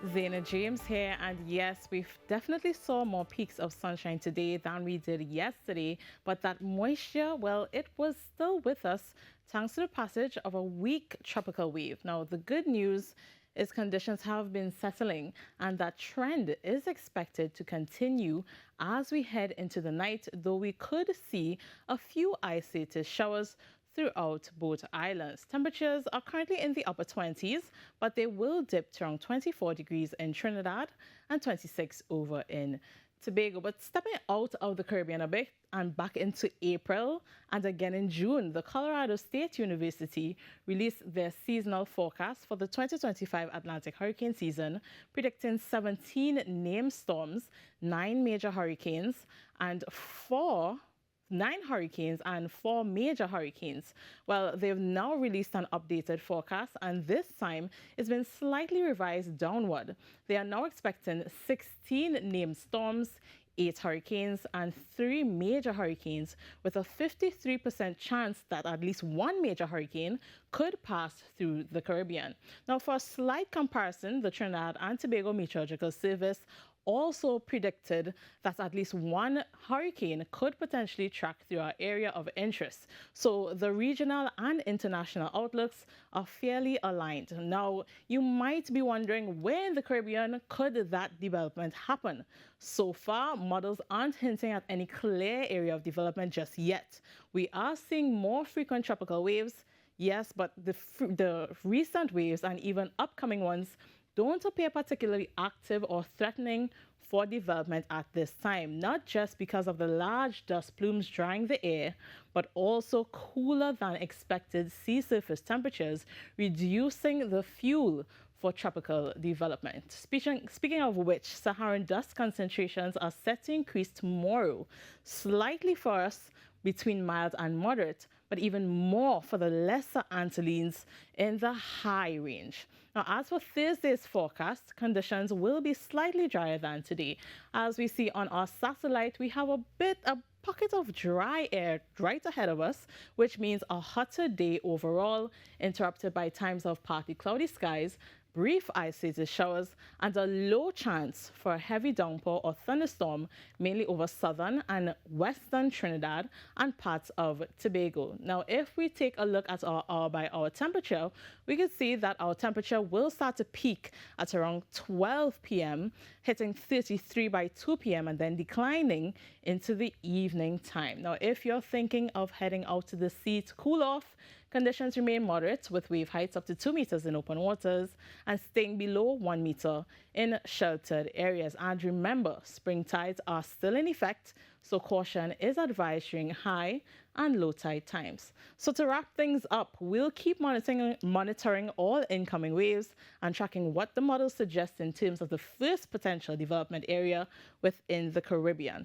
Zaina James here, and yes, we've definitely saw more peaks of sunshine today than we did yesterday, but that moisture, well, it was still with us thanks to the passage of a weak tropical wave. Now, the good news is conditions have been settling, and that trend is expected to continue as we head into the night, though we could see a few isolated showers throughout both islands. Temperatures are currently in the upper 20s, but they will dip to around 24 degrees in Trinidad and 26 over in Tobago. But stepping out of the Caribbean a bit and back into April and again in June, the Colorado State University released their seasonal forecast for the 2025 Atlantic hurricane season, predicting 17 named storms, 9 major hurricanes, and 4 major hurricanes. Well, they've now released an updated forecast, and this time it's been slightly revised downward. They are now expecting 16 named storms, 8 hurricanes, and 3 major hurricanes, with a 53% chance that at least one major hurricane could pass through the Caribbean. Now, for a slight comparison, the Trinidad and Tobago Meteorological Service also predicted that at least one hurricane could potentially track through our area of interest. So the regional and international outlooks are fairly aligned. Now, you might be wondering, where in the Caribbean could that development happen? So far, models aren't hinting at any clear area of development just yet. We are seeing more frequent tropical waves, yes, but the recent waves and even upcoming ones don't appear particularly active or threatening for development at this time, not just because of the large dust plumes drying the air, but also cooler than expected sea surface temperatures, reducing the fuel for tropical development. Speaking of which, Saharan dust concentrations are set to increase tomorrow, slightly for us between mild and moderate, but even more for the lesser Antillines in the high range. Now, as for Thursday's forecast, conditions will be slightly drier than today. As we see on our satellite, we have a pocket of dry air right ahead of us, which means a hotter day overall, interrupted by times of partly cloudy skies, brief isolated showers, and a low chance for a heavy downpour or thunderstorm, mainly over southern and western Trinidad and parts of Tobago. Now, if we take a look at our hour-by-hour temperature, we can see that our temperature will start to peak at around 12 p.m., hitting 33 by 2 p.m., and then declining into the evening time. Now, if you're thinking of heading out to the sea to cool off, conditions remain moderate, with wave heights up to 2 meters in open waters and staying below 1 meter in sheltered areas. And remember, spring tides are still in effect, so caution is advised during high and low tide times. So to wrap things up, we'll keep monitoring all incoming waves and tracking what the models suggest in terms of the first potential development area within the Caribbean.